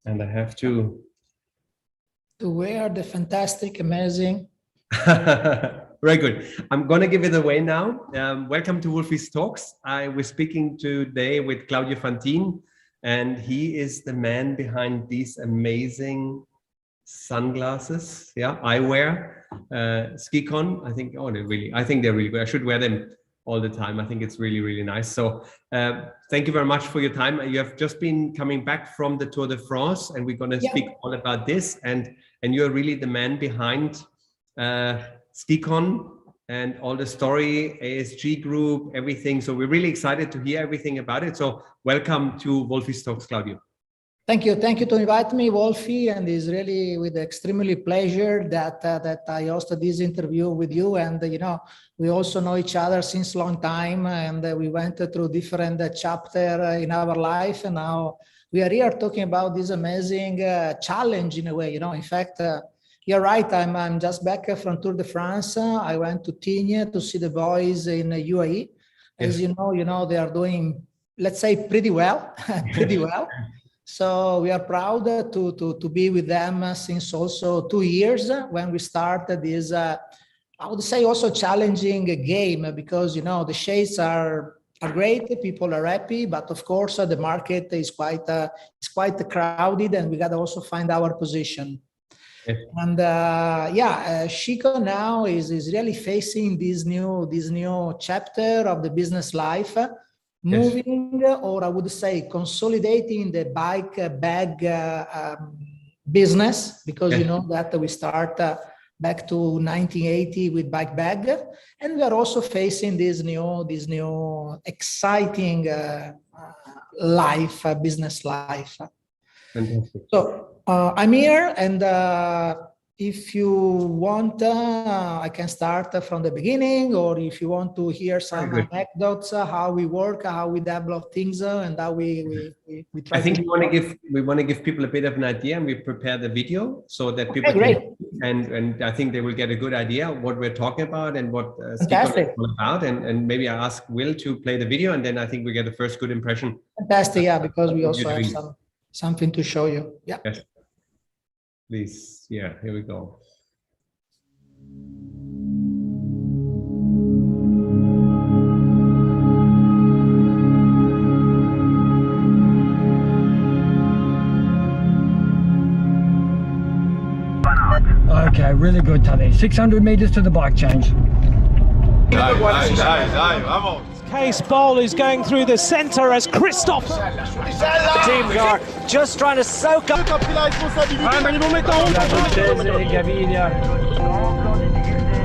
And I have to wear the fantastic, amazing. Very good. I'm going to give it away now. Welcome to Wolfis Talks. I was speaking today with Claudio Fantin, and he is the man behind these amazing sunglasses. Yeah, eyewear, Scicon. I think, I think they're really good. I should wear them all the time. I think it's really, really nice. So thank you very much for your time. You have just been coming back from the Tour de France, and we're going to speak all about this. And you're really the man behind Scicon and all the story, ASG group, everything. So we're really excited to hear everything about it. So welcome to Wolfis Talks, Claudio. Thank you to invite me, Wolfi, and it's really with extremely pleasure that I hosted this interview with you. And we also know each other since a long time, and we went through different chapters in our life, and now we are here talking about this amazing challenge in a way. In fact. You're right. I'm just back from Tour de France. I went to Tignes to see the boys in UAE. As you know, they are doing, let's say, pretty well, So we are proud to be with them since also 2 years when we started this, I would say, also challenging game, because the shades are great, people are happy, but of course the market is quite crowded, and we got to also find our position. And Scicon now is really facing this new chapter of the business life, moving, or I would say consolidating the bike bag business, because you know that we start back to 1980 with bike bag, and we are also facing this new exciting business life. Fantastic. So I'm here, and if you want, I can start from the beginning, or if you want to hear some anecdotes, how we work, how we develop things, and how we try. I think we want to give people a bit of an idea, and we prepare the video so that people and I think they will get a good idea of what we're talking about and what Scicon is all about. And maybe I ask Will to play the video, and then I think we get the first good impression. Fantastic, yeah, because we also have something to show you. Yeah. Yes. Please, here we go. Okay, really good, Tadej. 600 meters to the bike change. Case Bowl is going through the centre as Christophe. Teams are just trying to soak up.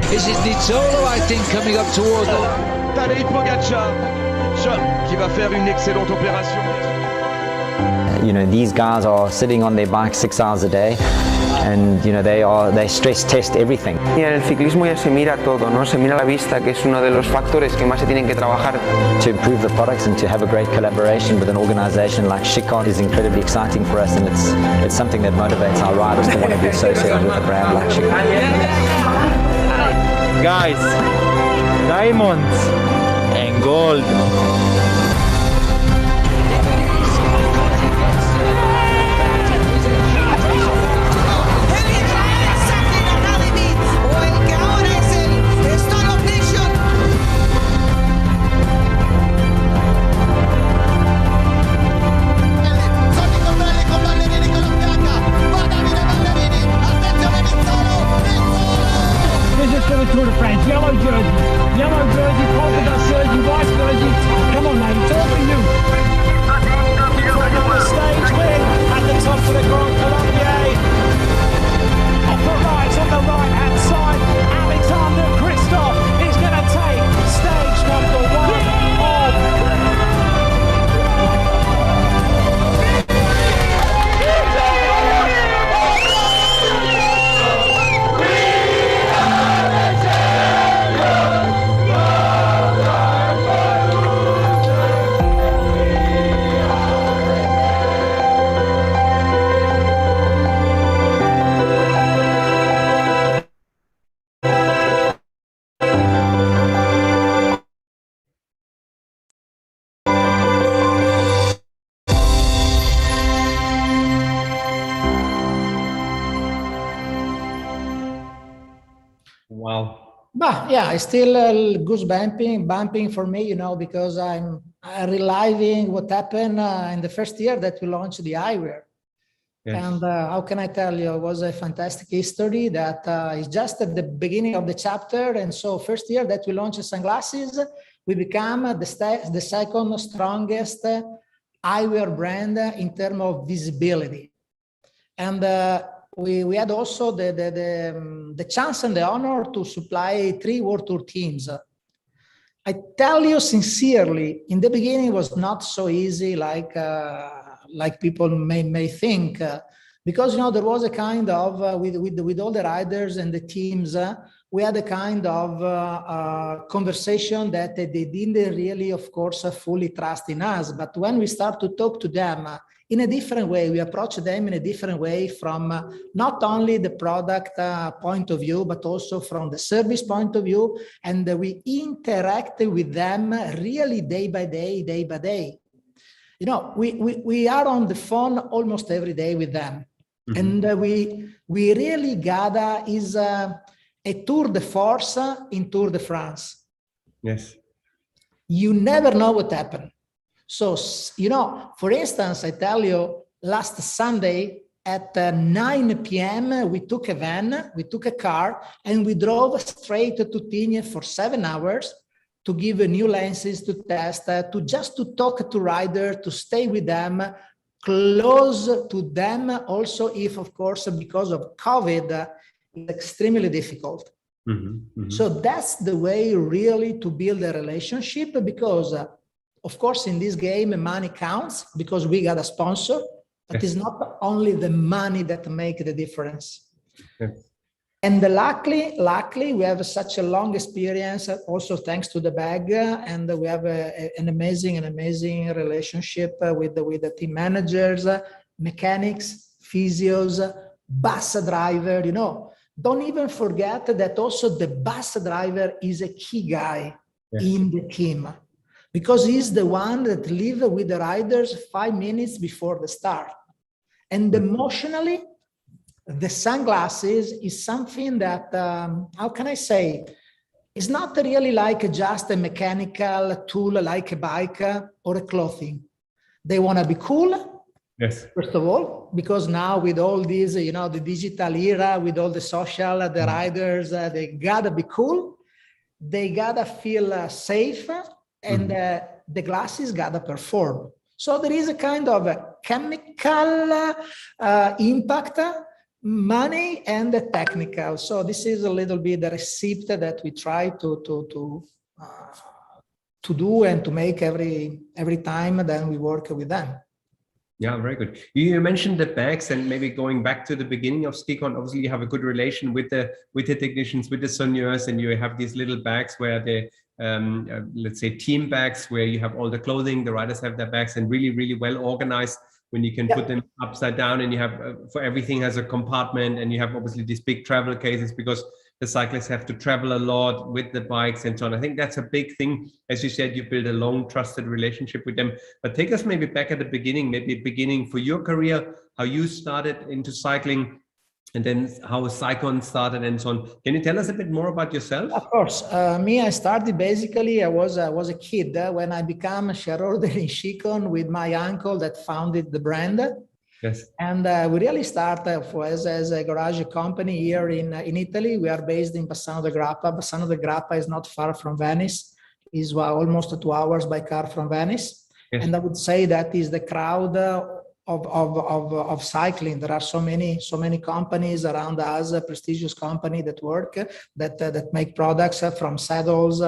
This is Nizzolo, I think, coming up toward Tadej Pogacar, qui va faire une excellente opération. These guys are sitting on their bikes 6 hours a day, and they stress test everything. Y en el ciclismo ya se mira todo, ¿no? Se mira la vista, que es uno de los factores que más se tienen que trabajar. To improve the products and to have a great collaboration with an organization like Scicon is incredibly exciting for us, and it's something that motivates our riders to want to be associated with a brand like Scicon. Guys, diamonds and gold. Tour de France, yellow jersey, polka dot jersey, white jersey. Come on, mate. Wow. But yeah, it's still goose bumping for me, because I'm reliving what happened in the first year that we launched the eyewear. Yes. And how can I tell you, it was a fantastic history that is just at the beginning of the chapter. And so first year that we launched sunglasses, we become the second strongest eyewear brand in terms of visibility. And we had also the chance and the honor to supply 3 World Tour teams. I tell you sincerely, in the beginning it was not so easy like people may think, because there was a kind of with all the riders and the teams, we had a kind of conversation that they didn't really, of course, fully trust in us. But when we start to talk to them in a different way, we approach them in a different way from not only the product point of view, but also from the service point of view, and we interact with them really day by day. We are on the phone almost every day with them. Mm-hmm. And we really gather is a tour de force in Tour de France. Yes. You never know what happened. So, for instance, I tell you, last Sunday at 9 p.m., we took a car, and we drove straight to Tignes for 7 hours to give new lenses to test, to talk to riders, to stay with them, close to them also if, of course, because of COVID, it's extremely difficult. Mm-hmm, mm-hmm. So that's the way really to build a relationship, because, of course, in this game, money counts because we got a sponsor, but yes. It's not only the money that makes the difference. Yes. And luckily, we have such a long experience, also thanks to the bag, and we have an amazing relationship with the team managers, mechanics, physios, bus driver. Don't even forget that also the bus driver is a key guy in the team, because he's the one that lives with the riders 5 minutes before the start. And emotionally, the sunglasses is something that, how can I say, it's not really like just a mechanical tool like a bike or a clothing. They want to be cool, yes. First of all, because now with all these, the digital era, with all the social, the riders, they gotta be cool. They gotta feel safe, and the glasses gotta perform. So there is a kind of a chemical impact, money and the technical. So this is a little bit the recipe that we try to do and to make every time that we work with them. Yeah, very good. You mentioned the bags, and maybe going back to the beginning of Scicon, obviously you have a good relation with the technicians, with the soigneurs, and you have these little bags where the let's say team bags, where you have all the clothing, the riders have their bags, and really well organized, when you can put them upside down, and you have for everything has a compartment, and you have obviously these big travel cases because the cyclists have to travel a lot with the bikes and so on. I think that's a big thing. As you said, you build a long trusted relationship with them. But take us maybe back at the beginning, for your career, how you started into cycling, and then how Scicon started and so on. Can you tell us a bit more about yourself? Of course. I started basically, I was a kid when I became a shareholder in Scicon with my uncle that founded the brand. Yes. And we really started as a garage company here in Italy. We are based in Bassano del Grappa. Bassano del Grappa is not far from Venice. It's almost 2 hours by car from Venice. Yes. And I would say that is the crowd of cycling. There are so many companies around us, prestigious companies that work, that make products from saddles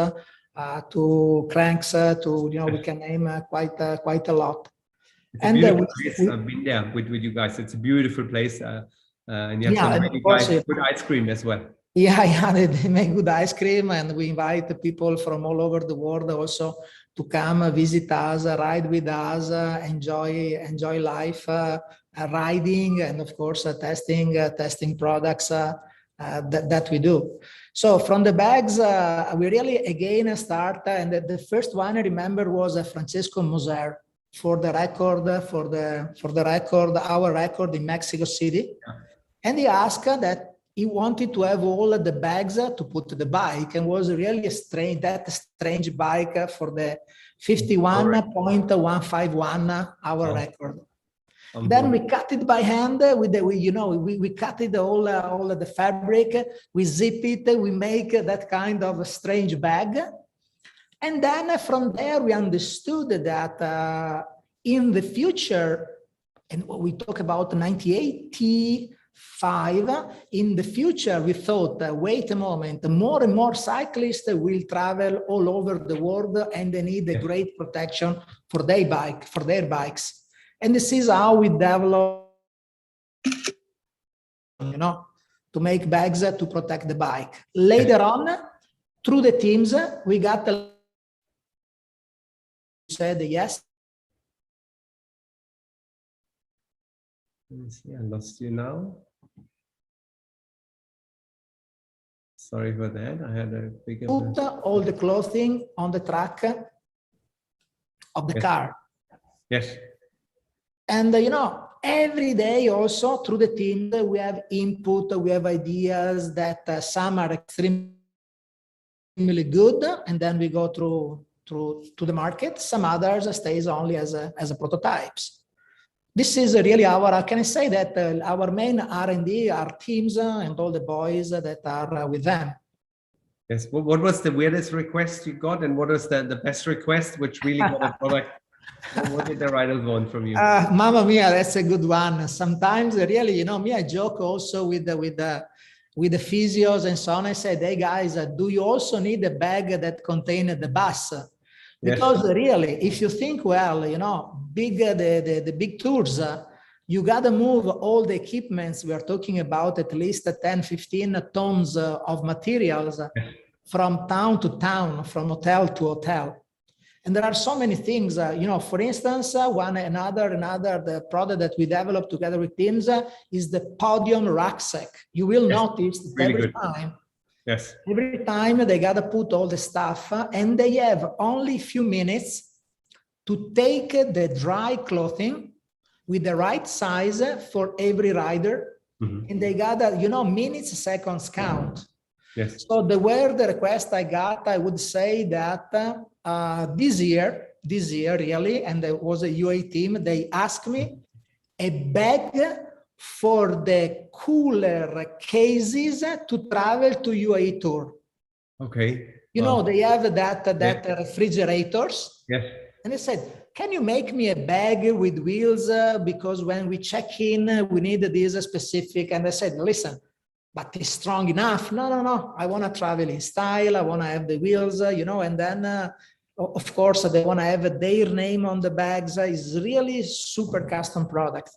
to cranks to, we can name quite a lot. It's a beautiful place. I've been there with you guys. It's a beautiful place, and you have some really good ice cream as well. Yeah, they make good ice cream, and we invite people from all over the world also to come visit us, ride with us, enjoy life, riding, and of course testing products that we do. So from the bags, we really again start, and the first one I remember was Francesco Moser. For the record, our record in Mexico City. Yeah. And he asked that he wanted to have all the bags to put to the bike, and was really strange bike for the 51.151 hour record. Then we cut it by hand with we cut it all the fabric, we zip it, we make that kind of a strange bag. And then from there we understood that in the future, and we talk about 1985, in the future we thought, wait a moment, more and more cyclists will travel all over the world, and they need a great protection for their bikes. And this is how we develop, to make bags to protect the bike. Later on, through the teams, we got said yes. Let me see, I lost you now. Sorry for that. I had a bigger. Put all the clothing on the track of the car. Yes. And every day also through the team, we have input, we have ideas that some are extremely good, and then we go through to the market. Some others stays only as a prototypes. This is really our, can I say that our main R&D, our teams and all the boys that are with them. Yes. What was the weirdest request you got, and what was the best request which really got a product? What did the riders want from you? Mamma mia, that's a good one. Sometimes really, me, I joke also with the physios and so on. I said, hey guys, do you also need a bag that contains the bus? Because really, if you think well, the big tours, you got to move all the equipments. We are talking about at least 10, 15 tons of materials from town to town, from hotel to hotel. And there are so many things, for instance, the product that we developed together with teams is the Podium rucksack. You will notice that really every time they got to put all the stuff, and they have only a few minutes to take the dry clothing with the right size for every rider. And they got minutes, seconds count. Yes. So the request I got, I would say that this year really, and there was a UAE team, they asked me a bag for the cooler cases to travel to UAE tour. Okay. They have that refrigerators. Yes. And they said, can you make me a bag with wheels? Because when we check in, we need this specific. And I said, listen, but it's strong enough. No. I want to travel in style. I want to have the wheels, and then, of course, they want to have their name on the bags. It's really super custom product.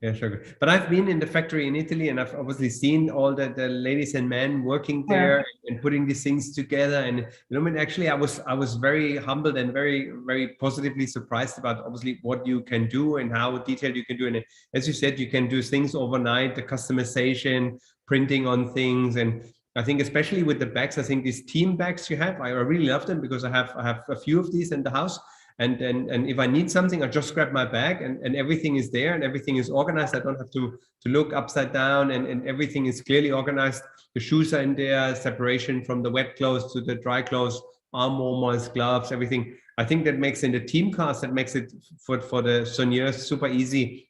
Yeah, sure. But I've been in the factory in Italy, and I've obviously seen all the ladies and men working there and putting these things together. And actually, I was very humbled and very, very positively surprised about obviously what you can do and how detailed you can do. And as you said, you can do things overnight, the customization, printing on things. And I think especially with the bags, I think these team bags you have, I really love them because I have a few of these in the house. And if I need something, I just grab my bag and everything is there and everything is organized. I don't have to look upside down, and everything is clearly organized. The shoes are in there, separation from the wet clothes to the dry clothes, arm warmers, gloves, everything. I think that makes in the team cars, that makes it for the soigneurs super easy.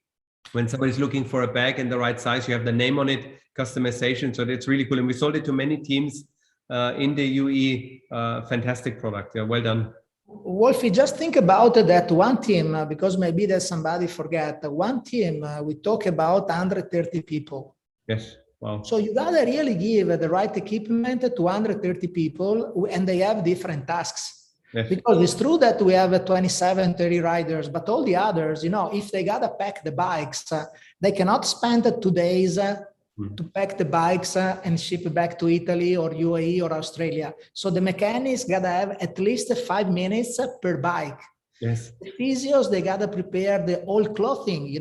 When somebody's looking for a bag in the right size, you have the name on it, customization. So that's really cool. And we sold it to many teams in the UAE. Fantastic product. Yeah, well done. Wolfi, just think about that one team, because maybe there's somebody forget. One team, we talk about 130 people. Yes. Wow. So you gotta really give the right equipment to 130 people, and they have different tasks. Yes. Because it's true that we have 27, 30 riders, but all the others, if they gotta pack the bikes, they cannot spend 2 days to pack the bikes and ship back to Italy or UAE or Australia. So the mechanics gotta have at least 5 minutes per bike. Yes. The physios, they gotta prepare the old clothing,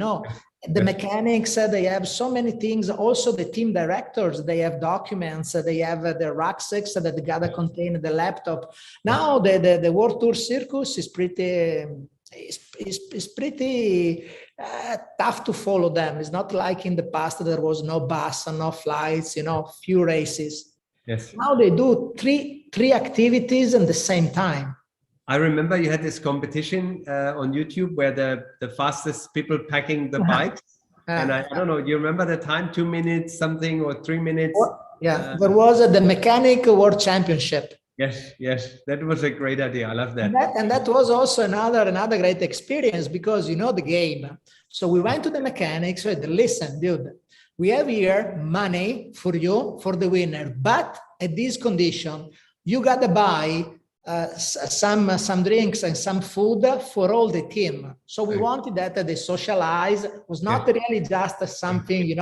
The mechanics, they have so many things. Also the team directors, they have documents, they have the rucksacks that they gotta contain the laptop. Now the World Tour Circus is pretty it's pretty tough to follow them. It's not like in the past there was no bus and no flights, few races. Yes. Now they do three activities at the same time. I remember you had this competition on YouTube where the fastest people packing the bikes. And I don't know, do you remember the time, 2 minutes something or 3 minutes? There was the Mechanic World Championship. Yes, that was a great idea. I love that. And that was also another great experience because you know the game. So we went to the mechanics, said, listen, dude, we have here money for you, for the winner, but at this condition, you got to buy some drinks and some food for all the team. So we wanted that they socialize. It was not really just something,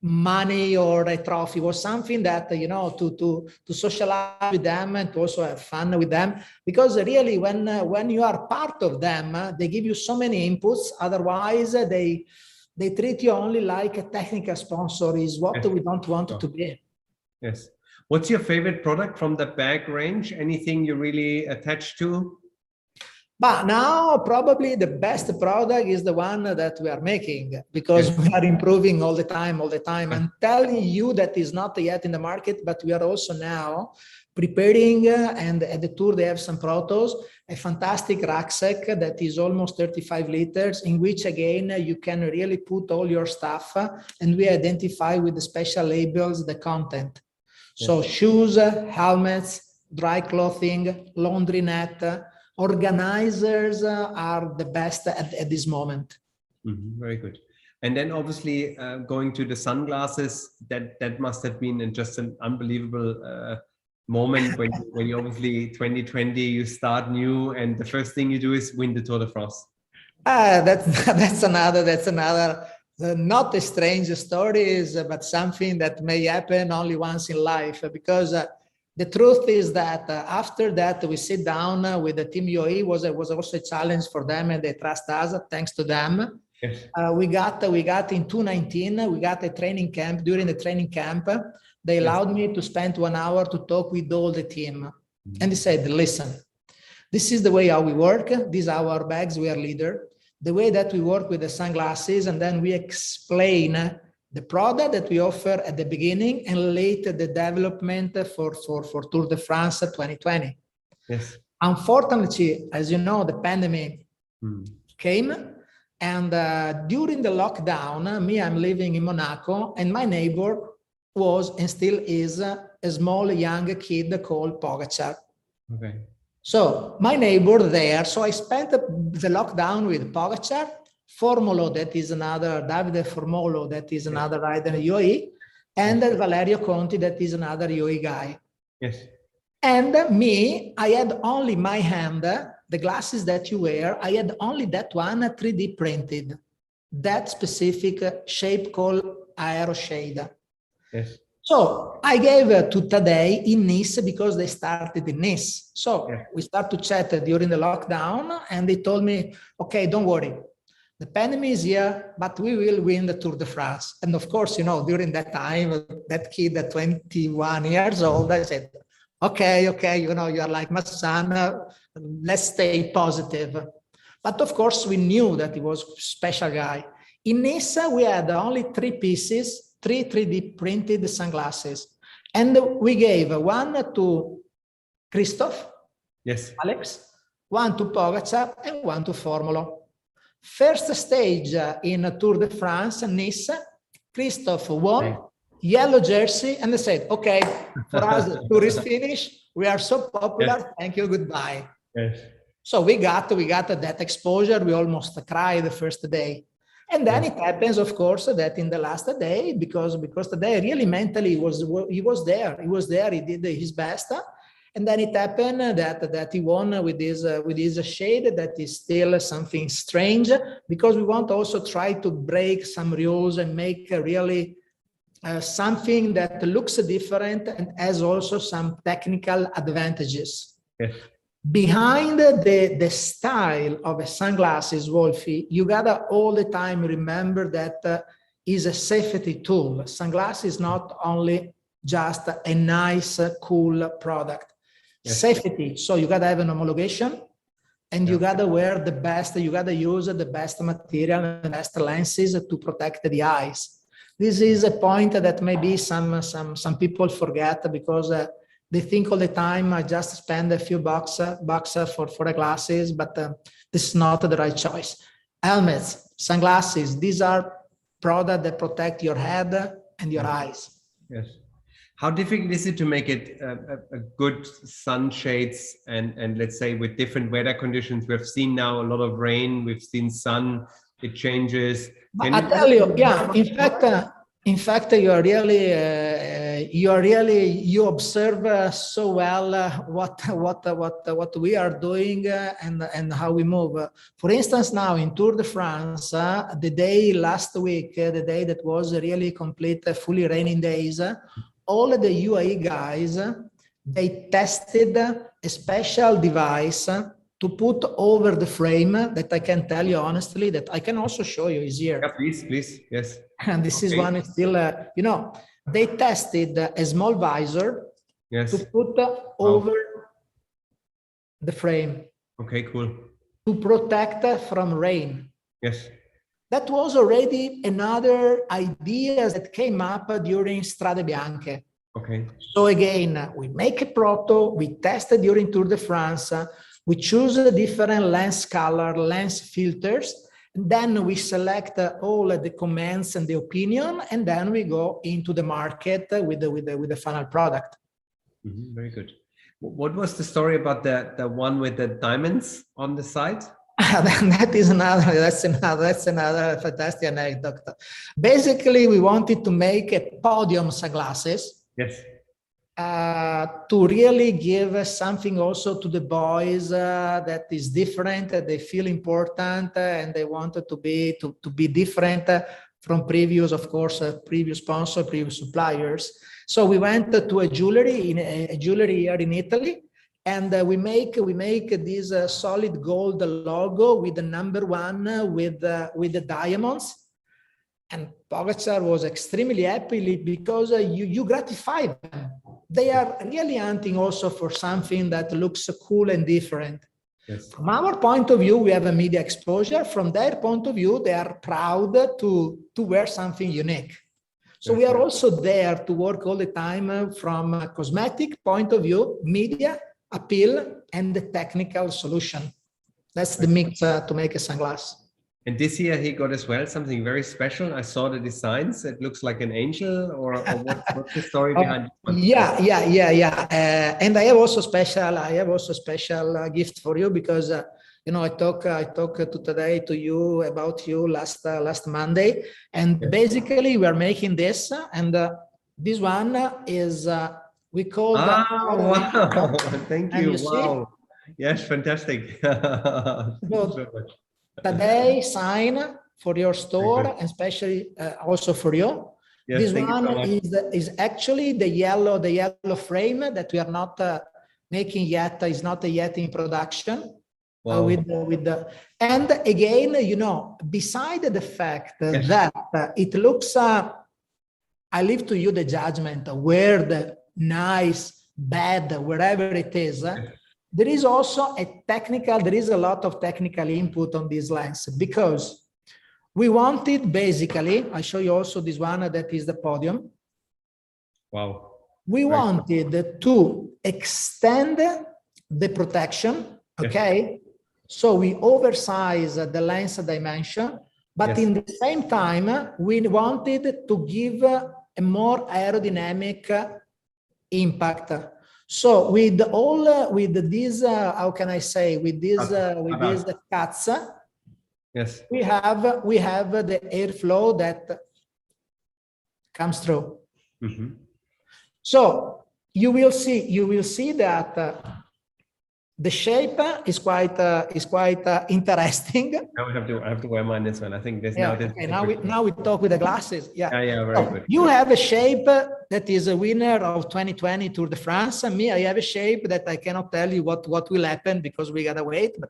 money or a trophy. It was something that, to socialize with them and to also have fun with them. Because really, when you are part of them, they give you so many inputs. Otherwise, they treat you only like a technical sponsor is what we don't want to be. Yes. What's your favorite product from the bag range? Anything you're really attached to? But now probably the best product is the one that we are making because we are improving all the time. I'm telling you that is not yet in the market, but we are also now preparing and at the tour they have some protos, a fantastic rucksack that is almost 35 liters in which again you can really put all your stuff and we identify with the special labels the content. So shoes, helmets, dry clothing, laundry net, organizers are the best at this moment. Very good. And then obviously going to the sunglasses, that must have been just an unbelievable moment when you obviously 2020, you start new and the first thing you do is win the Tour de France. That's another not a strange story, but something that may happen only once in life because the truth is that after that we sit down with the team UAE was also a challenge for them and they trust us thanks to them. Yes. We got in 2019 we got a training camp. During the training camp they allowed me to spend 1 hour to talk with all the team and they said, listen, this is the way how we work, these are our bags, we are leader, the way that we work with the sunglasses, and then we explain the product that we offer at the beginning and later the development for Tour de France 2020. Yes. Unfortunately, as you know, the pandemic came and during the lockdown, I'm living in Monaco and my neighbor was and still is a small young kid called Pogacar. Okay. So my neighbor there, so I spent the lockdown with Pogacar, Formolo, that is another, Davide Formolo, that is another rider in UAE, and Valerio Conti, that is another UAE guy. Yes. And me, I had only my hand, the glasses that you wear, I had only that one 3D printed, that specific shape called Aero Shade. Yes. So I gave to Tadej in Nice because they started in Nice. So we start to chat during the lockdown and they told me, okay, don't worry. The pandemic is here, but we will win the Tour de France. And of course, during that time, that kid at 21 years old, I said, okay, you are like my son, let's stay positive. But of course, we knew that he was a special guy. In Nice, we had only 3 pieces, 3 3D printed sunglasses. And we gave one to Christophe, Alex, one to Pogacar, and one to Formolo. First stage in Tour de France, Nice, Christophe won, yellow jersey, and they said, okay, for us, the tour is finished. We are so popular. Thank you, goodbye. Yes. So we got that exposure. We almost cried the first day. And then it happens, of course, that in the last day, because today really mentally he was there, he did his best. And then it happened that he won with his shade. That is still something strange because we want to also try to break some rules and make really something that looks different and has also some technical advantages. Yes. Behind the style of a sunglasses, Wolfi, you gotta all the time remember that is a safety tool. Sunglasses is not only just a nice, cool product. Yes. Safety, so you gotta have an homologation. and you gotta wear the best, you gotta use the best material and the best lenses to protect the eyes. This is a point that maybe some people forget, because they think all the time I just spend a few bucks for the glasses, but this is not the right choice. Helmets, sunglasses, these are products that protect your head and your eyes. Yes. How difficult is it to make it a good sunshades and let's say with different weather conditions? We've seen now a lot of rain, we've seen sun, it changes. I tell you, yeah, in fact, you observe so well what we are doing and how we move. For instance, now in Tour de France, the day last week, the day that was really complete, fully raining days, all of the UAE guys, they tested a special device to put over the frame that I can tell you honestly that I can also show you is here. Yeah, please, yes. And this is one is still, you know, they tested a small visor to put over the frame. Okay, cool. To protect from rain. Yes. That was already another idea that came up during Strade Bianche. Okay. So again, we make a proto, we test it during Tour de France, we choose a different lens color, lens filters, and then we select all the comments and the opinion, and then we go into the market with the final product. Very good. What was the story about the one with the diamonds on the side? That's another fantastic anecdote. Basically, we wanted to make a podium sunglasses. Yes. To really give something also to the boys that is different, they feel important, and they wanted to be different from previous, of course, previous sponsor, previous suppliers. So we went to a jewelry here in Italy, and we make this solid gold logo with the number 1 with the diamonds. And Pogacar was extremely happy because you gratify them. They are really hunting also for something that looks cool and different. Yes. From our point of view, we have a media exposure. From their point of view, they are proud to wear something unique. So we are also there to work all the time from a cosmetic point of view, media appeal, and the technical solution. That's the mix to make a sunglass. And this year he got as well something very special. I saw the designs. It looks like an angel, or what's the story behind it? Yeah. And I have also special gift for you, because you know, I talked today to you about you last Monday, and basically we are making this, and this one is we call. Wow! Thank you. Wow! See? Yes, fantastic. So much. Today sign for your store, and especially also for you. Yes, this one is actually the yellow frame that we are not making yet. Is not yet in production. Wow. And again, you know, beside the fact that it looks, I leave to you the judgment, weird, nice, bad, wherever it is. There is also there is a lot of technical input on this lens, because we wanted basically, I show you also this one that is the Podium. Wow. We wanted to extend the protection, okay? So we oversize the lens dimension, but in the same time, we wanted to give a more aerodynamic impact. So with these, how can I say, with these cuts, we have the airflow that comes through. So you will see that the shape is quite interesting. Now I have to wear mine this one. I think this now we talk with the glasses. Yeah, very good. You have a shape that is a winner of 2020 Tour de France. And me, I have a shape that I cannot tell you what will happen, because we gotta wait. But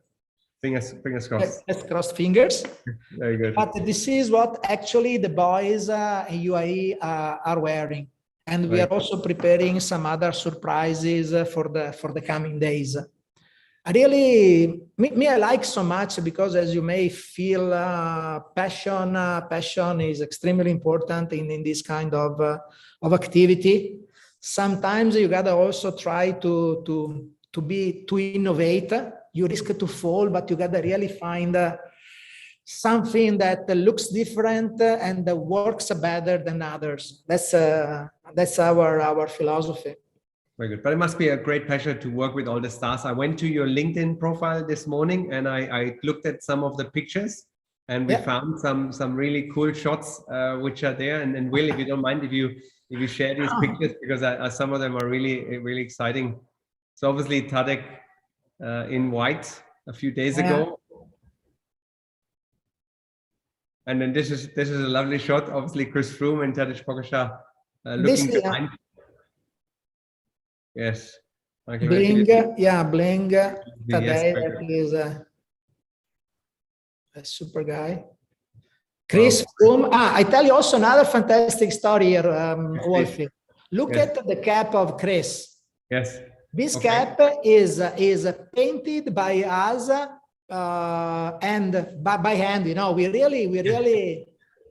fingers crossed. Let's cross fingers. Very good. But this is what actually the boys in UAE are wearing, and we are also preparing some other surprises for the coming days. I like so much because, as you may feel, passion is extremely important in this kind of activity. Sometimes you gotta also try to innovate. You risk to fall, but you gotta really find something that looks different and that works better than others. That's our philosophy. Very good. But it must be a great pleasure to work with all the stars. I went to your LinkedIn profile this morning and I looked at some of the pictures, and we found some really cool shots which are there. And Will, if you don't mind, if you share these pictures, because some of them are really exciting. So obviously Tadek in white a few days ago. And then this is a lovely shot. Obviously Chris Foome and Tadej Pogačar looking behind. Yes. Bling. Tadej is a super guy. Chris Foome. I tell you also another fantastic story here, Wolfi. Look at the cap of Chris. Yes. This cap is painted by us and by hand. You know, we really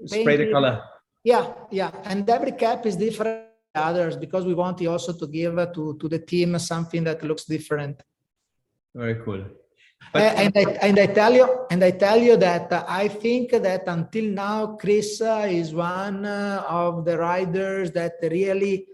spray the color. Yeah, and every cap is different from others because we want also to give to the team something that looks different. Very cool. And I tell you that I think that until now Chris is one of the riders that really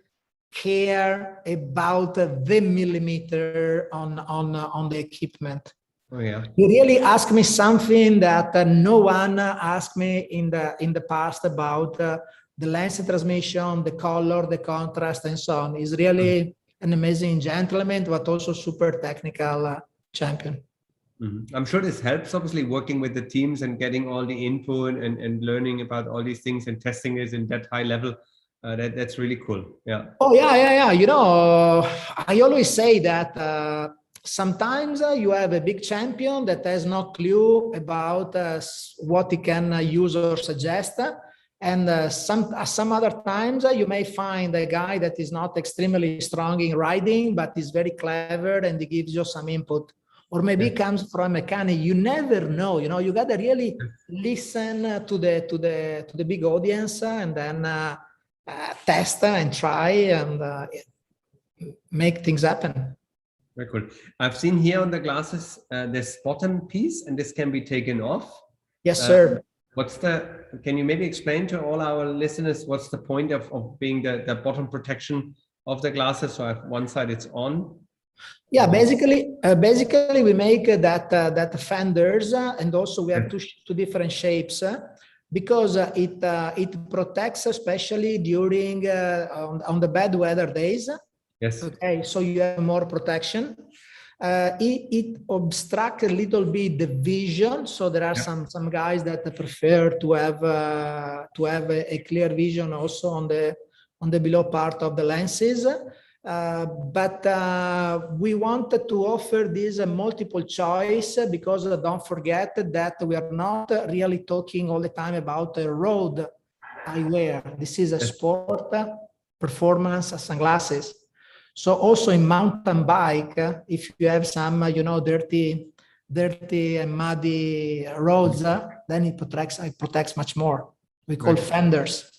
care about the millimeter on the equipment. Oh yeah. He really asked me something that no one asked me in the past about the lens transmission, the color, the contrast, and so on. He's really an amazing gentleman, but also super technical champion. I'm sure this helps, obviously, working with the teams and getting all the input and learning about all these things and testing it in that high level. That's really cool. Yeah. Oh yeah. You know, I always say that sometimes you have a big champion that has no clue about what he can use or suggest. And some other times you may find a guy that is not extremely strong in riding, but is very clever and he gives you some input. Or maybe it comes from a mechanic. You never know. You know, you got to really listen to the big audience and then test and try and make things happen. Very cool. I've seen here on the glasses this bottom piece, and this can be taken off. Yes, sir. Can you maybe explain to all our listeners what's the point of being the bottom protection of the glasses? So at one side it's on. Yeah, basically we make that fenders, and also we have two different shapes because it protects especially during on the bad weather days. Yes. Okay, so you have more protection. It obstructs a little bit the vision, so there are some guys that prefer to have a clear vision also on the below part of the lenses. But we wanted to offer this multiple choice because don't forget that we are not really talking all the time about road eyewear. This is a sport performance sunglasses. So also in mountain bike, if you have some, dirty and muddy roads, then it protects much more. We call fenders.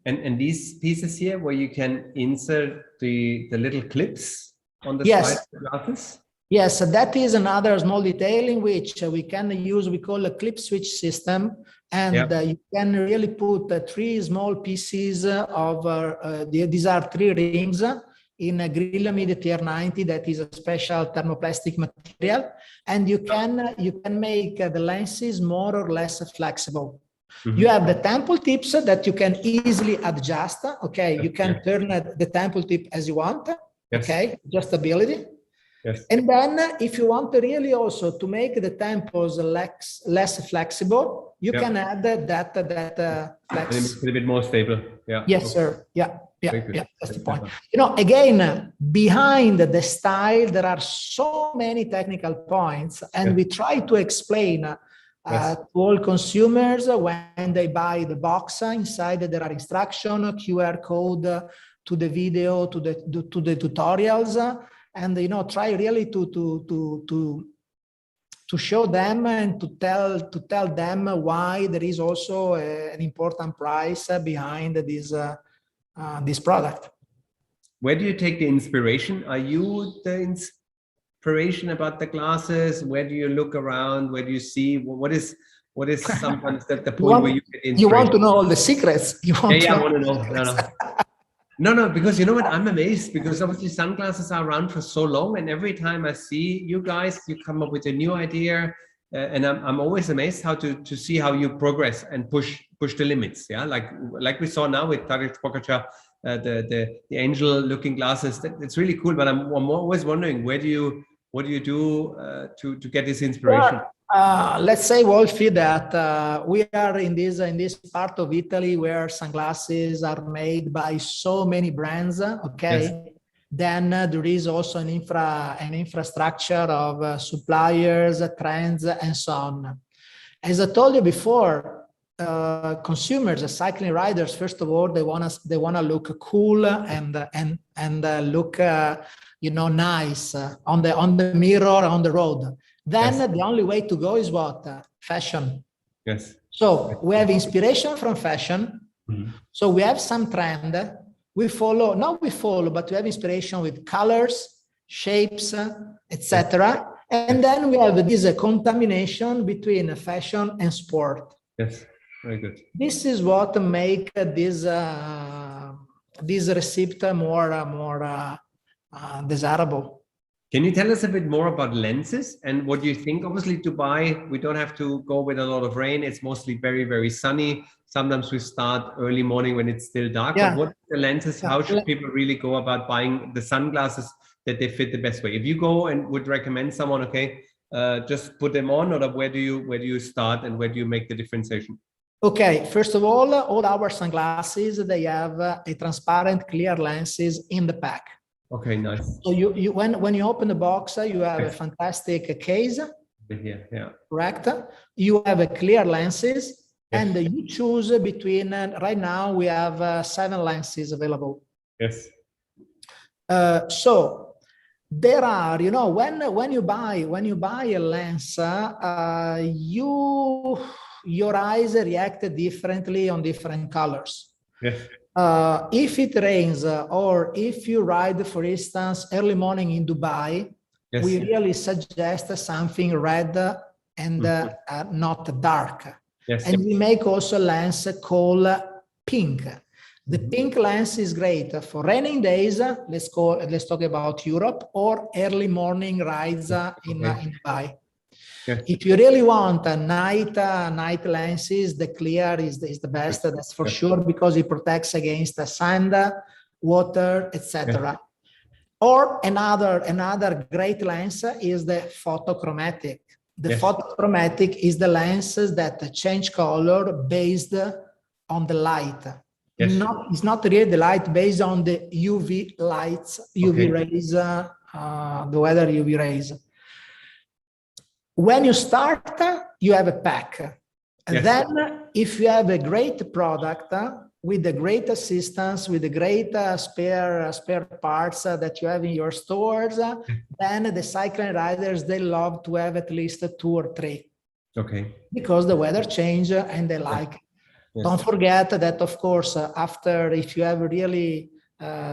And these pieces here, where you can insert the little clips on the side of the glasses? Yes, that is another small detail in which we can use, we call a clip switch system. And you can really put three small pieces of, these are 3 rings in a Grillamid Tier 90 that is a special thermoplastic material. And you can make the lenses more or less flexible. Mm-hmm. You have the temple tips that you can easily adjust. Okay, you can turn the temple tip as you want. Yes. Okay, adjustability. Yes. And then if you want to really also to make the temples less flexible, you can add that flex. A bit more stable. Yeah. Yes, sir. Yeah. That's the point. Again, behind the style, there are so many technical points, and we try to explain to all consumers when they buy the box. Inside there are instruction, QR code to the video, to the tutorials, and try really to show them and to tell them why there is also an important price behind this product. Where do you take the inspiration? Are you the inspiration about the glasses? Where do you look around? Where do you see what is sometimes the point where you get inspiration? You want to know all the secrets? I want to know. No, because you know what? I'm amazed because obviously sunglasses are around for so long, and every time I see you guys, you come up with a new idea, and I'm always amazed how to see how you progress and push the limits. Yeah, like we saw now with Tarek Pogačar, the angel-looking glasses. It's really cool. But I'm always wondering what do you do to get this inspiration? Let's say, Wolfi, that we are in this part of Italy where sunglasses are made by so many brands. Okay, yes. Then there is also an infrastructure of suppliers, trends, and so on. As I told you before, consumers, cycling riders, first of all, they wanna look cool and look nice on the mirror on the road. Then the only way to go is what? Fashion. Yes. So we have inspiration from fashion. Mm-hmm. So we have some trend. Not we follow, but we have inspiration with colors, shapes, etc. And then we have this contamination between fashion and sport. Yes, very good. This is what make this recipe more desirable. Can you tell us a bit more about lenses and what you think? Obviously, Dubai, we don't have to go with a lot of rain. It's mostly very, very sunny. Sometimes we start early morning when it's still dark. Yeah. But what are the lenses? How should people really go about buying the sunglasses that they fit the best way? If you go and would recommend someone, okay, just put them on, or where do you start and where do you make the differentiation? Okay, first of all our sunglasses, they have a transparent clear lenses in the pack. Okay, nice. So you when you open the box, you have a fantastic case. Here, yeah. Correct. You have a clear lenses, and you choose between. Right now, we have 7 lenses available. Yes. So there are, when you buy a lens, your eyes react differently on different colors. Yes. If it rains or if you ride, for instance, early morning in Dubai, yes, we really suggest something red and not dark. Yes. And we make also a lens called pink. The pink lens is great for raining days. Let's talk about Europe, or early morning rides in Dubai. Yes. If you really want a night lenses, the clear is the best. That's for sure, because it protects against the sand, water, etc. Yes. Or another great lens is the photochromatic. The photochromatic is the lenses that change color based on the light. Yes. It's not really the light, based on the UV lights, UV rays, the weather UV rays. When you start, you have a pack. And then if you have a great product with a great assistance, with the great spare parts that you have in your stores, then the cycling riders, they love to have at least 2 or 3. Okay. Because the weather change and they like it. Yes. Don't forget that, of course, after, if you have really,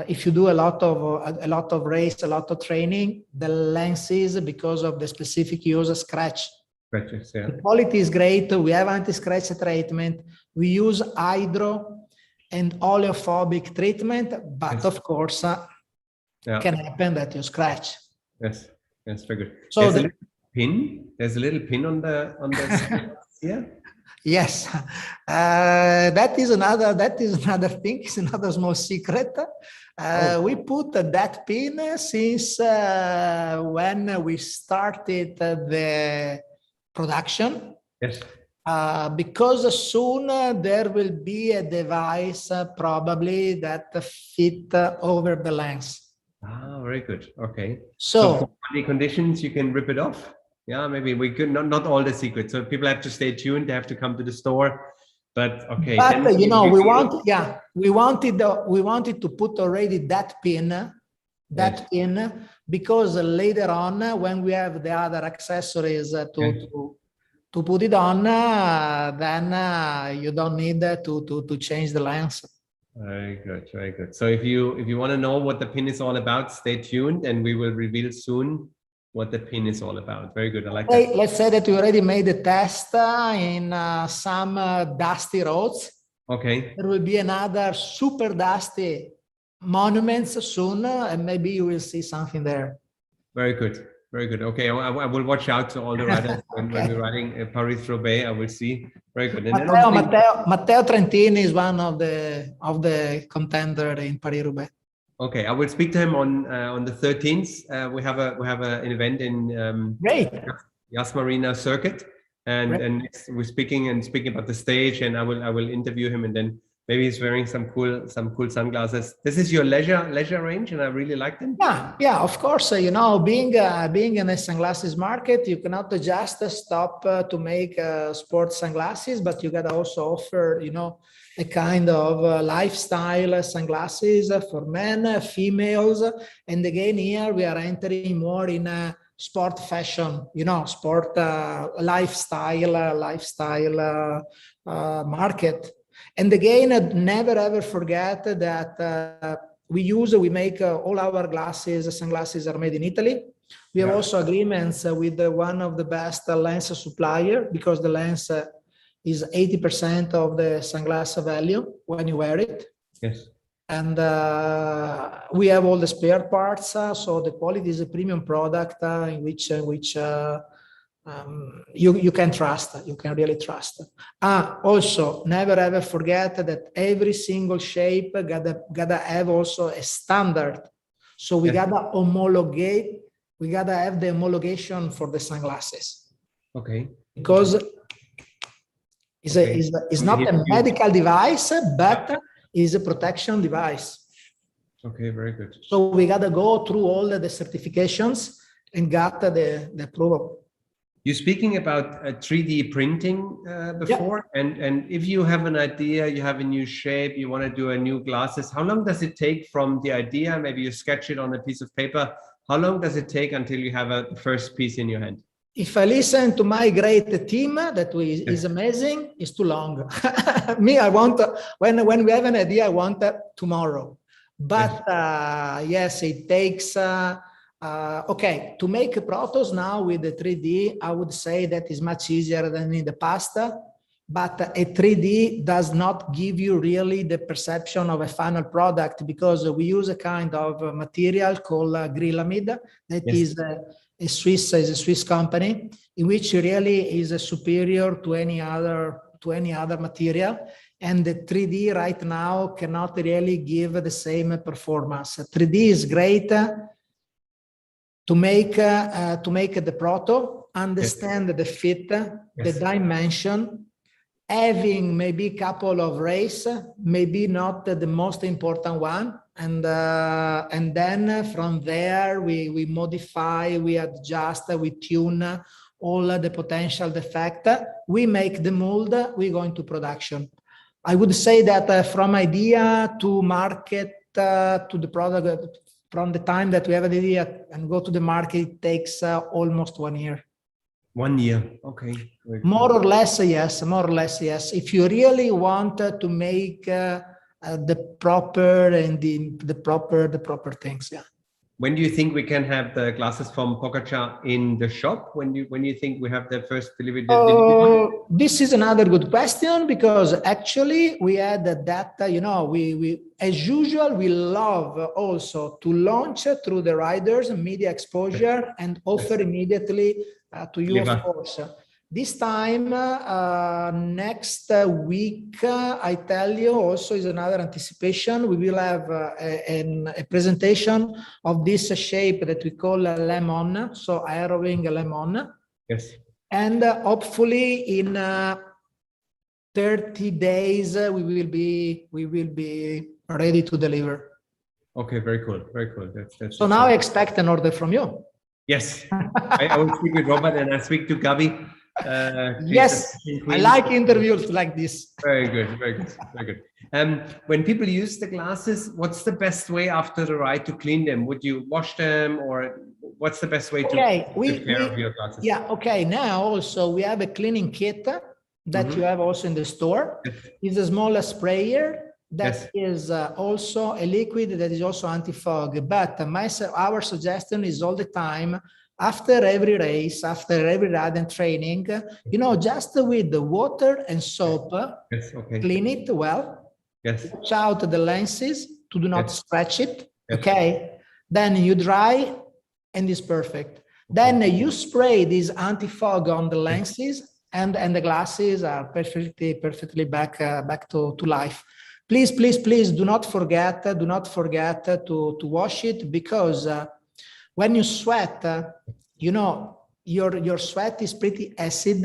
if you do a lot of race, a lot of training, the lenses, because of the specific use, scratch. Scratches, yeah. The quality is great. We have anti-scratch treatment. We use hydro and oleophobic treatment, but of course, can happen that you scratch. Yes, that's very good. So there's a little pin on the yeah. Yes, that is another thing. It's another small secret. We put that pin since when we started the production. Yes. Because soon there will be a device probably that fit over the lens. Ah, very good. Okay. So for any conditions, you can rip it off. Yeah, maybe we could not all the secrets. So people have to stay tuned. They have to come to the store. But okay. But we wanted to put already that pin that pin, because later on, when we have the other accessories to put it on, then you don't need to change the lens. Very good, very good. So if you want to know what the pin is all about, stay tuned, and we will reveal soon what the pin is all about. Very good. I like that. Let's say that we already made the test in some dusty roads. Okay. There will be another super dusty monuments soon, and maybe you will see something there. Very good. Very good. Okay, I will watch out to all the riders when we're riding Paris-Roubaix. I will see. Very good. And Matteo Trentini is one of the contender in Paris-Roubaix. Okay, I will speak to him on the 13th. We have an event in Yas Marina Circuit, and we're speaking about the stage, and I will interview him, and then maybe he's wearing some cool sunglasses. This is your leisure range, and I really like them. Yeah, of course. You know, being in a sunglasses market, you cannot just stop to make sports sunglasses, but you gotta also offer, you know, a kind of lifestyle sunglasses for men, females, and again here we are entering more in a sport fashion, you know, sport lifestyle market. And again, never ever forget that we make all our sunglasses are made in Italy. We have also agreements with one of the best lens supplier, because the lens is 80% of the sunglass value when you wear it. Yes. And we have all the spare parts, so the quality is a premium product in which you can trust. You can really trust. Also, never ever forget that every single shape gotta have also a standard. So we gotta homologate. We gotta have the homologation for the sunglasses. Okay. Because it's not a medical device, but is a protection device. Okay, very good. So we gotta go through all the certifications and got the approval. You're speaking about 3D printing before, and if you have an idea, you have a new shape, you want to do a new glasses, how long does it take from the idea? Maybe you sketch it on a piece of paper. How long does it take until you have a first piece in your hand? If I listen to my great team, that is amazing, it's too long. Me, I want, when we have an idea, I want tomorrow. But yes, it takes, okay, to make protos now with the 3D, I would say that is much easier than in the past. But a 3D does not give you really the perception of a final product, because we use a kind of material called acrylamide that is a Swiss company, in which really is superior to any other material, and the 3D right now cannot really give the same performance. 3D is great to make the proto, understand the fit, the dimension, having maybe a couple of rays, maybe not the most important one, and then from there we modify, we adjust, we tune all the potential defect. We make the mold, we go into production. I would say that from idea to market to the product, from the time that we have an idea and go to the market, it takes almost 1 year. 1 year, okay. More or less, yes. More or less, yes. If you really want to make the proper and the proper things, yeah. When do you think we can have the glasses from Pogacar in the shop? When you think we have the first delivery? This is another good question, because actually we had that, you know, we as usual, we love also to launch through the riders, media exposure, and offer immediately to you, of course. This time, next week, I tell you, also is another anticipation. We will have a presentation of this shape that we call lemon, so aero-wing lemon. Yes. And hopefully in 30 days, we will be ready to deliver. Okay, very cool, very cool. That's so now I expect an order from you. Yes, I will speak with Robert and I speak to Gabi. Yes, I like interviews like this. Very good, very good, very good. When people use the glasses, what's the best way after the ride to clean them? Would you wash them, or what's the best way to take care of your glasses? Yeah, okay. Now also we have a cleaning kit that you have also in the store. It's a smaller sprayer that is also a liquid that is also anti-fog. But our suggestion is all the time, after every race, after every ride and training, just with the water and soap, clean it well. Watch out the lenses to do not scratch it. Okay. Then you dry and it's perfect. Then you spray this anti-fog on the lenses and the glasses are perfectly back to life. Please, please, please do not forget to wash it, because when you sweat, your sweat is pretty acid,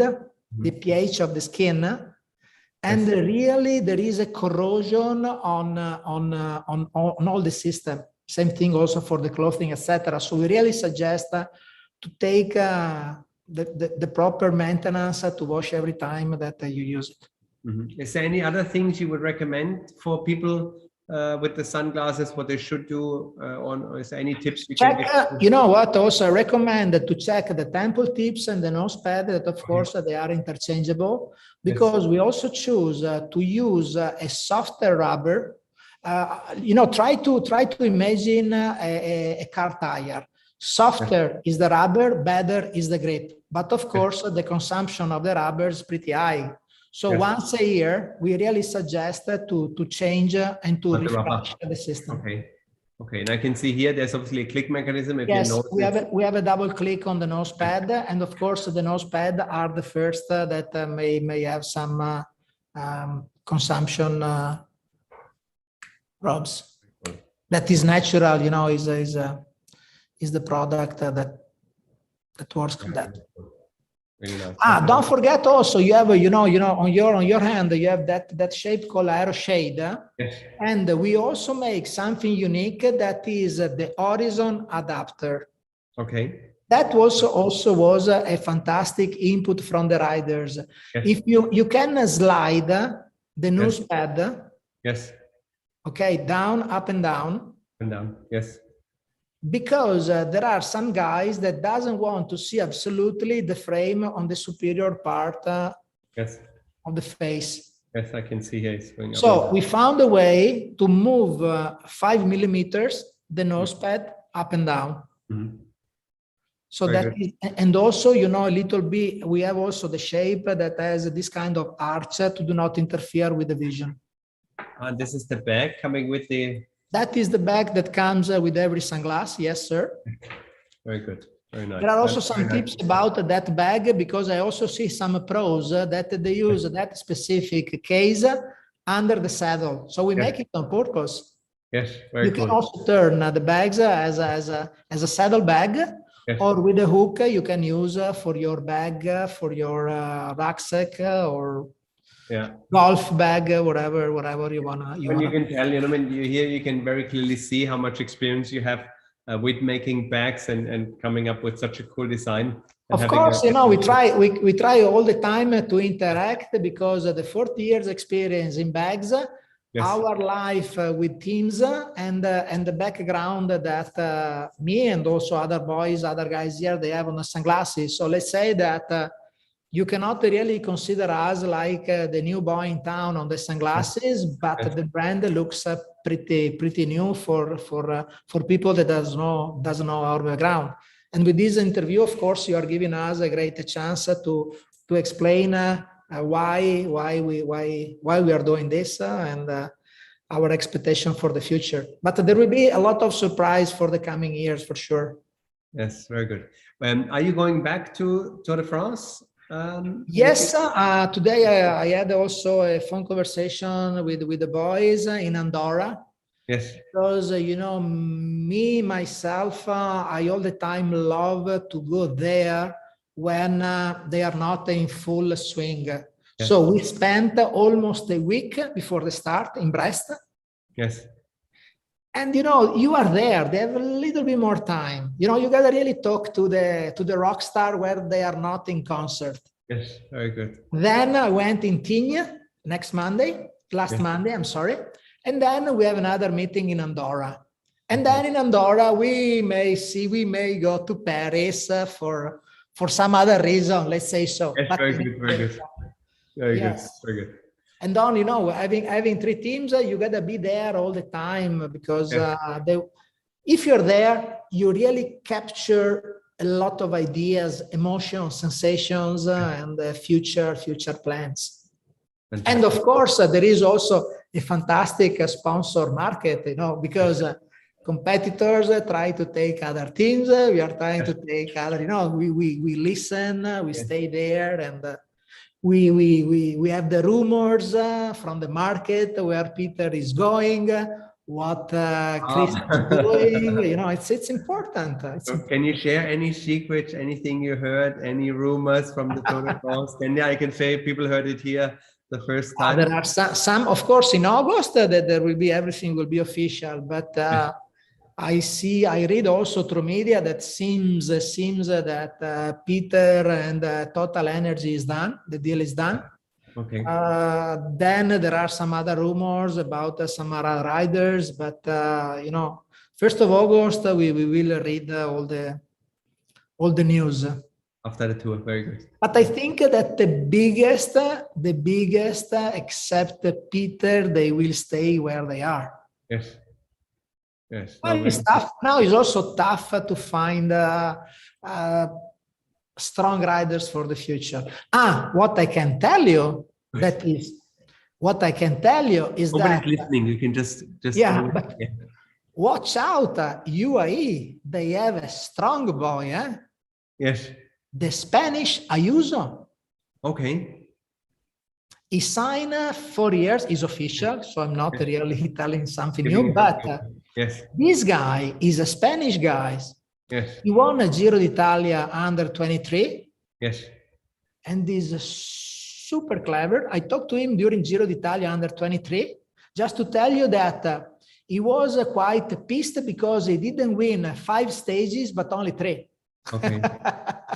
the pH of the skin. And really, there is a corrosion on all the system. Same thing also for the clothing, etc. So we really suggest to take the proper maintenance to wash every time that you use it. Is there any other things you would recommend for people with the sunglasses, what they should do or is there any tips you can give? You know what, also I recommend to check the temple tips and the nose pad, that of course they are interchangeable, because we also choose to use a softer rubber. Try to imagine a car tire. Softer is the rubber, better is the grip. But of course, the consumption of the rubber is pretty high. So once a year, we really suggest to change and to refresh the system. Okay, and I can see here there's obviously a click mechanism. Yes, we have a double click on the nose pad, and of course the nose pad are the first that may have some consumption probes. That is natural, is the product that works on that. Really nice. Don't forget also you have on your hand you have that shape called aero shade, and we also make something unique that is the horizon adapter. That also was a fantastic input from the riders. If you can slide the nose pad, down, up and down, because there are some guys that doesn't want to see absolutely the frame on the superior part of the face. Yes, I can see here it's going up. So we found a way to move 5 millimeters the nose pad up and down. So that is, and also a little bit we have also the shape that has this kind of arch to do not interfere with the vision. This is the bag coming with the. That is the bag that comes with every sunglass. Yes, sir. Very good. Very nice. There are also some tips about that bag, because I also see some pros that they use that specific case under the saddle. So we make it on purpose. Yes, very You can also turn the bags as a saddle bag, or with a hook you can use for your bag, for your rucksack or golf bag, whatever you wanna. You can tell, you can very clearly see how much experience you have with making bags and coming up with such a cool design. Of course, we try all the time to interact, because the 40 years experience in bags, our life with teams, and the background that me and also other guys here, they have on the sunglasses. So let's say that. You cannot really consider us like the new boy in town on the sunglasses, but the brand looks pretty new for people that doesn't know our background. And with this interview, of course, you are giving us a great chance to explain why we are doing this and our expectation for the future. But there will be a lot of surprise for the coming years, for sure. Yes, very good. Are you going back to Tour de France? Yes, today I had also a phone conversation with the boys in Andorra. Yes. Because, me, myself, I all the time love to go there when they are not in full swing. Yes. So we spent almost a week before the start in Brest. Yes. And you are there, they have a little bit more time. You gotta really talk to the rock star where they are not in concert. Yes, very good. Then I went in Tignes last Monday, I'm sorry. And then we have another meeting in Andorra. And then in Andorra, we may go to Paris for some other reason, let's say so. Yes, But very good, very good. Very good, very good. And Don, you know, having 3 teams, you gotta be there all the time because if you're there, you really capture a lot of ideas, emotions, sensations, and future plans. Fantastic. And of course, there is also a fantastic sponsor market, you know, because competitors try to take other teams. We are trying to take other, you know, we listen, we stay there, and we have the rumors from the market where Peter is going, what Chris is doing. You know, it's important. Can you share any secrets, anything you heard, any rumors from the protocols? And I can say people heard it here the first time. There are some, of course, in August that there will be, everything will be official, but I read also through media that seems that Peter and Total Energy is done. The deal is done. Okay. Then there are some other rumors about some other riders, but you know, 1st of August we will read all the news. After the tour, very good. But I think that the biggest, except Peter, they will stay where they are. Yes. Yes. Well, it's tough. Now it's also tough to find strong riders for the future. What I can tell you is nobody's listening. You can just watch out. UAE, they have a strong boy, eh? Yes. The Spanish Ayuso. Okay. He signed 4 years, is official, so I'm not really telling something new, but this guy is a Spanish guy. Yes. He won a Giro d'Italia under 23. Yes. And is super clever. I talked to him during Giro d'Italia under 23, just to tell you that he was quite pissed because he didn't win 5 stages, but only 3. Okay.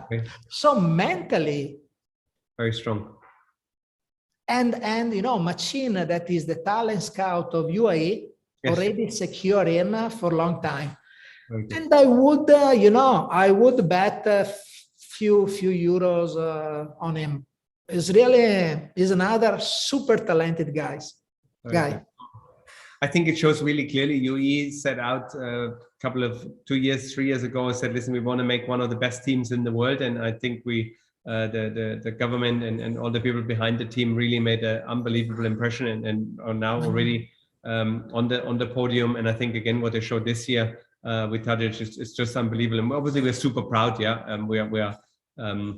Okay. So mentally. Very strong. And you know, Machine, that is the talent scout of UAE, already secured him for a long time. Okay. And I would, you know, I would bet a few euros on him. He's another super talented guy. I think it shows really clearly. UAE set out a couple of 3 years ago, said, listen, we want to make one of the best teams in the world. And I think we, the government and all the people behind the team really made an unbelievable impression and are now already on the podium. And I think, again, what they showed this year with Tadic is just unbelievable. And obviously, we're super proud. We are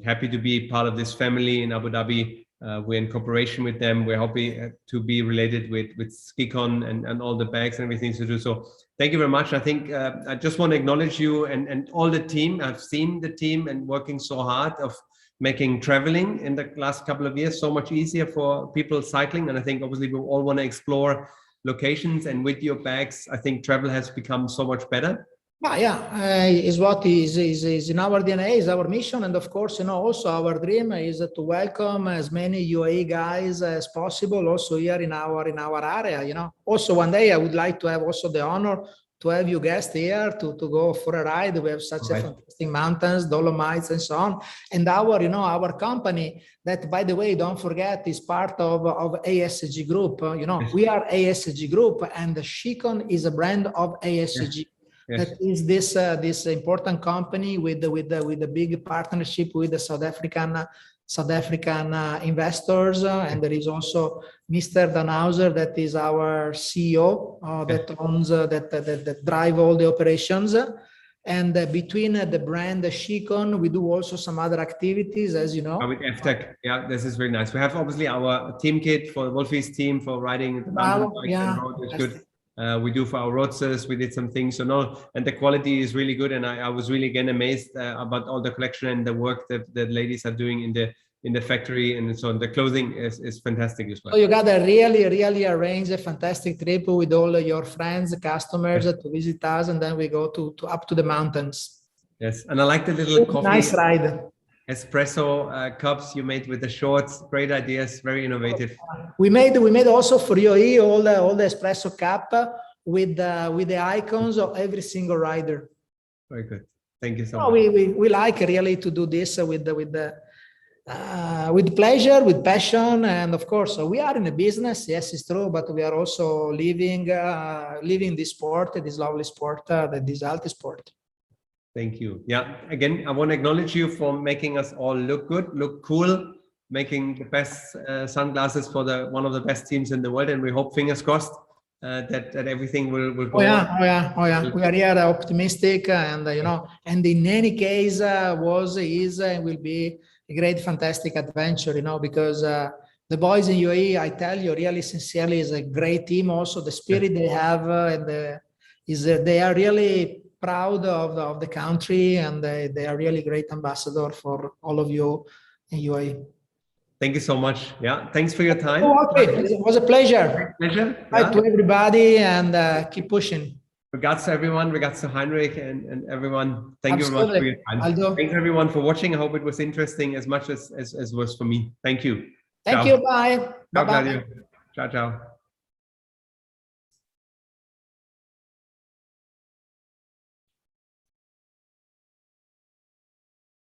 happy to be part of this family in Abu Dhabi. We're in cooperation with them. We're happy to be related with Scicon and all the bags and everything to do. So thank you very much. I think I just want to acknowledge you and all the team. I've seen the team and working so hard of making traveling in the last couple of years so much easier for people cycling. And I think obviously we all want to explore locations, and with your bags, I think travel has become so much better. Is what is in our DNA, is our mission, and of course, you know, also our dream is to welcome as many UAE guys as possible, also here in our area. You know, also one day I would like to have also the honor to have you guests here to go for a ride. We have such a fantastic mountains, Dolomites, and so on. And our company, that, by the way, don't forget, is part of ASG Group. You know, we are ASG Group, and the Scicon is a brand of ASG. Yes. That is this important company with the big partnership with the South African investors, and there is also Mr. Danhauser, that is our CEO, that owns that drive all the operations. And between the brand Scicon, we do also some other activities, as you know. With FTech, this is very nice. We have obviously our team kit for the Wolfis team for riding the mountain bikes and road. It's good. We do for our roadsters, we did some things, and the quality is really good. And I was really again amazed about all the collection and the work that the ladies are doing in the factory, and so on. The clothing is fantastic as well. So you got to really arrange a fantastic trip with all your friends, customers to visit us, and then we go to up to the mountains. Yes, and I like the little coffee. Nice ride. espresso cups you made with the shorts. Great ideas, very innovative. We made also for UAE all the espresso cup with the icons of every single rider. Very good. Thank you so much. We like really to do this with pleasure, with passion, and of course we are in a business. Yes, it's true, but we are also living this sport, this lovely sport, this healthy sport. Thank you. Yeah, again, I want to acknowledge you for making us all look good, look cool, making the best sunglasses for one of the best teams in the world, and we hope, fingers crossed, that everything will go. Oh yeah. We are here optimistic, and and in any case, is and will be a great, fantastic adventure. Because the boys in UAE, I tell you, really sincerely, is a great team. Also, the spirit they have, and they are really proud of the country, and they are really great ambassador for all of you in UAE. Thank you so much. Yeah, thanks for your time. It was a pleasure. Bye to everybody, and keep pushing. Regards to everyone, regards to Heinrich and everyone. Thank you very much for your time. Aldo. Thanks everyone for watching. I hope it was interesting as much as was for me. Thank you. Thank you. Bye. Ciao, Claudio. Ciao, ciao.